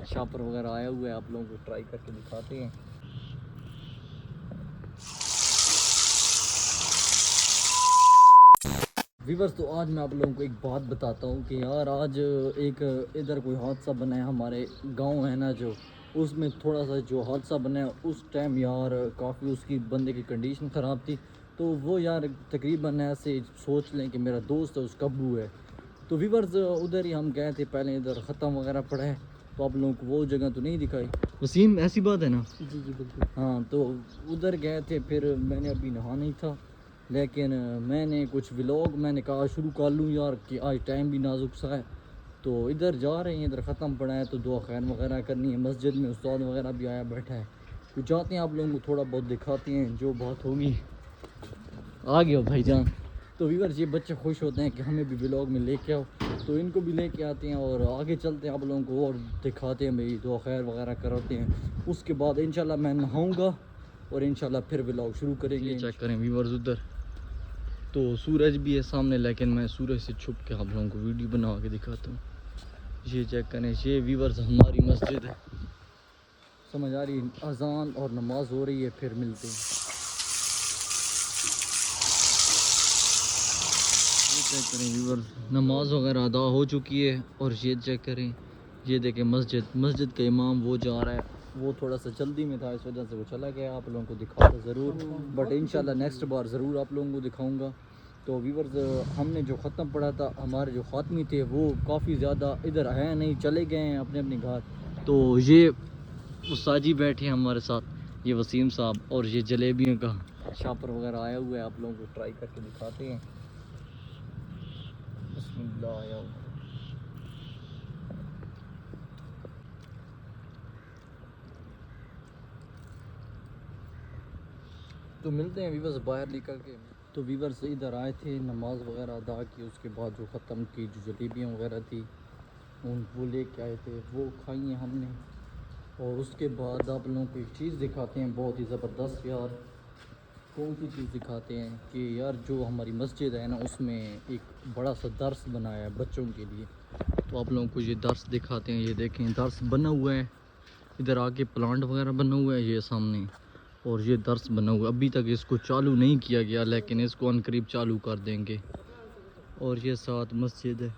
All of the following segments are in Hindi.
शापर वगैरह आया हुआ है, आप लोगों को ट्राई करके दिखाते हैं। व्यूअर्स, तो आज मैं आप लोगों को एक बात बताता हूँ कि यार आज एक इधर कोई हादसा बना है, हमारे गांव है ना जो, उसमें थोड़ा सा जो हादसा बना है उस टाइम यार काफ़ी उसकी बंदे की कंडीशन ख़राब थी। तो वो यार तकरीबन ऐसे सोच लें कि मेरा दोस्त है, उसका अब्बू है। तो व्यूअर्स उधर ही हम गए थे, पहले इधर ख़त्म वगैरह पड़ा है, तो आप लोगों को वो जगह तो नहीं दिखाई। वसीम, ऐसी बात है ना? जी जी बिल्कुल। हाँ, तो उधर गए थे, फिर मैंने अभी नहा नहीं था, लेकिन मैंने कुछ व्लॉग मैंने कहा शुरू कर लूँ यार कि आज टाइम भी नाजुक सा है। तो इधर जा रहे हैं, इधर ख़त्म पड़ा है, तो दुआ खैर वगैरह करनी है। मस्जिद में उस्ताद वगैरह भी आया बैठा है, तो जाते हैं आप लोगों को थोड़ा बहुत दिखाते हैं जो बात होगी। आ गए हो भाईजान। तो व्यूअर्स, ये बच्चे खुश होते हैं कि हमें भी व्लॉग में लेके आओ, तो इनको भी लेके आते हैं और आगे चलते हैं, आप लोगों को और दिखाते हैं भाई, दुआ खैर वगैरह कराते हैं। उसके बाद इंशाल्लाह मैं नहाऊँगा और इंशाल्लाह फिर व्लॉग शुरू करेंगे। चेक करें व्यूअर्स, उधर तो सूरज भी है सामने, लेकिन मैं सूरज से छुप के आप लोगों को वीडियो बना के दिखाता हूँ। ये चेक करें, ये व्यूअर्स हमारी मस्जिद है, समझ आ रही? अजान और नमाज हो रही है, फिर मिलते हैं। ये चेक करें व्यूअर्स, नमाज वगैरह अदा हो चुकी है और ये चेक करें, ये देखें मस्जिद का इमाम वो जा रहा है, वो थोड़ा सा जल्दी में था इस वजह से वो चला गया। आप लोगों को दिखाता ज़रूर, बट इंशाल्लाह नेक्स्ट बार ज़रूर आप लोगों को दिखाऊंगा। तो व्यूअर्स, हमने जो ख़त्म पड़ा था, हमारे जो ख़ात्मी थे वो काफ़ी ज़्यादा इधर हैं नहीं, चले गए हैं अपने अपने घर। तो ये उस्ताजी बैठे हैं हमारे साथ, ये वसीम साहब, और ये जलेबियों का शापर वगैरह आया हुआ है, आप लोगों को ट्राई करके दिखाते हैं। बिस्मिल्लाह। तो मिलते हैं व्यूअर्स बाहर निकल के। तो व्यूअर्स इधर आए थे, नमाज वगैरह अदा की, उसके बाद जो ख़त्म की जो जलेबियाँ वगैरह थी उन वो लेके आए थे, वो खाई हैं हमने। और उसके बाद आप लोगों को एक चीज़ दिखाते हैं बहुत ही ज़बरदस्त यार। कौन सी चीज़ दिखाते हैं कि यार जो हमारी मस्जिद है ना, उसमें एक बड़ा सा दर्स बनाया है बच्चों के लिए। तो आप लोगों को ये दर्स दिखाते हैं, ये देखें दर्स बना हुआ है, इधर आके प्लांट वगैरह बना हुआ है ये सामने, और ये दर्स बना हुआ है। अभी तक इसको चालू नहीं किया गया, लेकिन इसको अनकरीब चालू कर देंगे। और ये साथ मस्जिद है,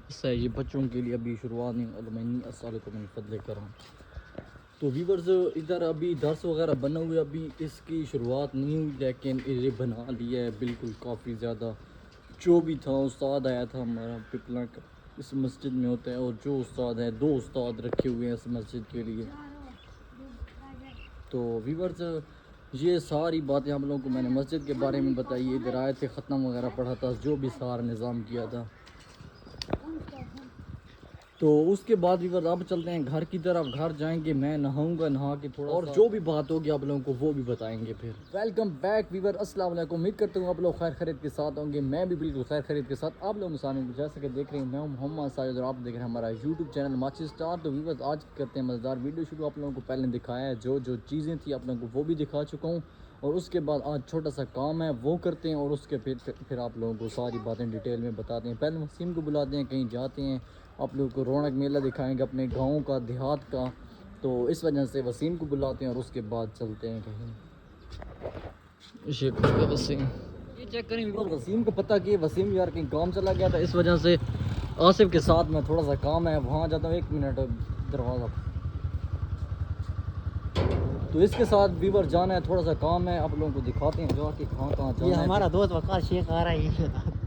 ऐसा है, ये बच्चों के लिए अभी शुरुआत नहीं करम। तो व्यूअर्स इधर अभी दर्स वगैरह बना हुआ है, अभी इसकी शुरुआत नहीं हुई, लेकिन ये बना लिया है बिल्कुल काफ़ी ज़्यादा। जो भी था उस्ताद आया था हमारा पिपला का, इस मस्जिद में होता है, और जो उस्ताद है, 2 उस्ताद रखे हुए हैं इस मस्जिद के लिए। तो व्यूअर्स, ये सारी बातें हम लोगों को मैंने मस्जिद के बारे में बताई। इधर आए थे, ख़त्म वगैरह पढ़ा था, जो भी सारा निज़ाम किया था। तो उसके बाद व्यूअर्स अब चलते हैं घर की तरफ, घर जाएंगे, मैं नहाऊंगा, नहा के थोड़ा और जो भी बात होगी आप लोगों को वो भी बताएंगे फिर। वेलकम बैक व्यूअर्स, अस्सलाम वालेकुम। उम्मीद करता हूँ आप लोग खैर खरीद के साथ होंगे, मैं भी बिल्कुल खैर खरीद के साथ। आप लोगों सामने जैसे कि देख रहे हैं, मैं हूँ मोहम्मद साजिद और आप देख रहे हैं हमारा यूट्यूब चैनल माची स्टार। तो व्यूअर्स आज करते हैं मज़ेदार वीडियो शुरू। आप लोगों को पहले दिखाया है जो जो चीज़ें थी, आप लोगों को वो भी दिखा चुका हूँ, और उसके बाद आज छोटा सा काम है वो करते हैं, और उसके फिर आप लोगों को सारी बातें डिटेल में बताते हैं। पहले वसीम को बुलाते हैं, कहीं जाते हैं, आप लोगों को रौनक मेला दिखाएंगे अपने गाँव का, देहात का। तो इस वजह से वसीम को बुलाते हैं और उसके बाद चलते हैं कहीं। वसीम, ये चेक करें वसीम को पता कि वसीम यार कहीं काम चला गया था, इस वजह से आसिफ के साथ में थोड़ा सा काम है, वहाँ जाता हूँ। 1 मिनट, दरवाज़ा। तो इसके साथ व्यूअर जाना है, थोड़ा सा काम है, आप लोगों को दिखाते हैं जाके कहाँ कहाँ जाना है। ये हमारा दोस्त वकार शेख आ रहा है।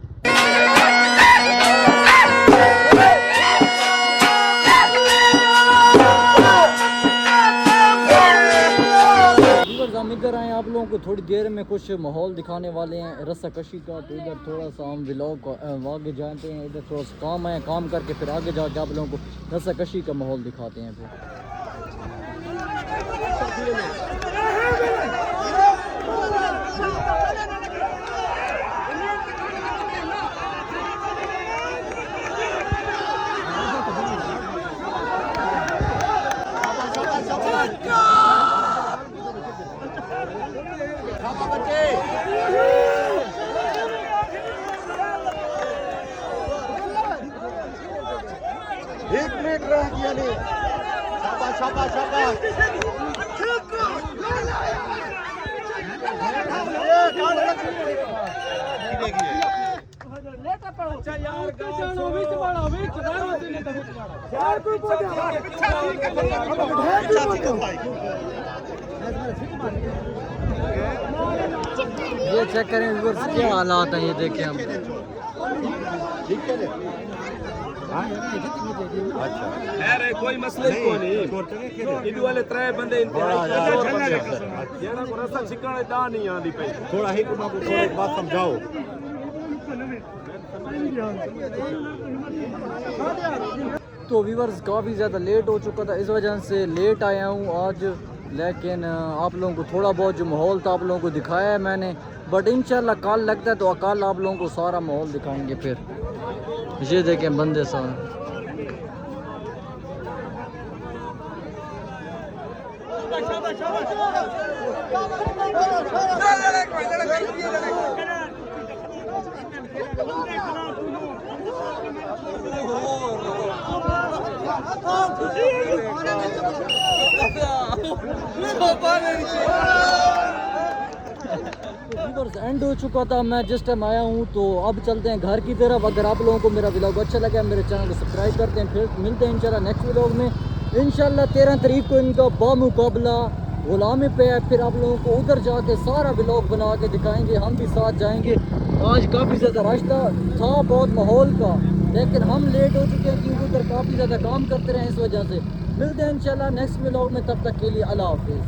हम इधर आए, आप लोगों को थोड़ी देर में कुछ माहौल दिखाने वाले हैं रस्सा कशी का। तो इधर थोड़ा सा हम व्लॉग आगे जाते हैं, इधर थोड़ा सा काम है, काम करके फिर आगे जाके आप लोगों को रस्सा कशी का माहौल दिखाते हैं फिर। एक मिनट रह गया ने शाबाश शाबाश ये चेक करें व्यूअर्स क्या हालात हैं, ये देखें हम। यार कोई मसले को नहीं इदु वाले त्रै बंदे जेड़ा को रस्ता छिकण दा नहीं आंदी पे थोड़ा ही को थोड़ी बात समझाओ। तो व्यूअर्स काफ़ी ज़्यादा लेट हो चुका था, इस वजह से लेट आया हूँ आज, लेकिन आप लोगों को थोड़ा बहुत जो माहौल था आप लोगों को दिखाया है मैंने, बट इंशाल्लाह कल लगता है तो कल आप लोगों को सारा माहौल दिखाएंगे। फिर ये देखें बंदे सारे। एंड हो चुका था, मैं जिस टाइम आया हूँ, तो अब चलते हैं घर की तरफ। अगर आप लोगों को मेरा व्लॉग अच्छा लगा मेरे चैनल को सब्सक्राइब करते हैं। फिर मिलते हैं इंशाल्लाह नेक्स्ट व्लॉग में। इंशाल्लाह 13 तारीख को इनका बामुकाबला गुलामी पे है, फिर आप लोगों को उधर जाके सारा व्लॉग बना के दिखाएंगे, हम भी साथ जाएंगे। आज काफ़ी ज़्यादा रश था बहुत माहौल का, लेकिन हम लेट हो चुके हैं क्योंकि उधर काफ़ी ज़्यादा काम करते रहे, इस वजह से। मिलते हैं इंशाल्लाह नेक्स्ट व्लॉग में, तब तक के लिए अल्लाह हाफिज़।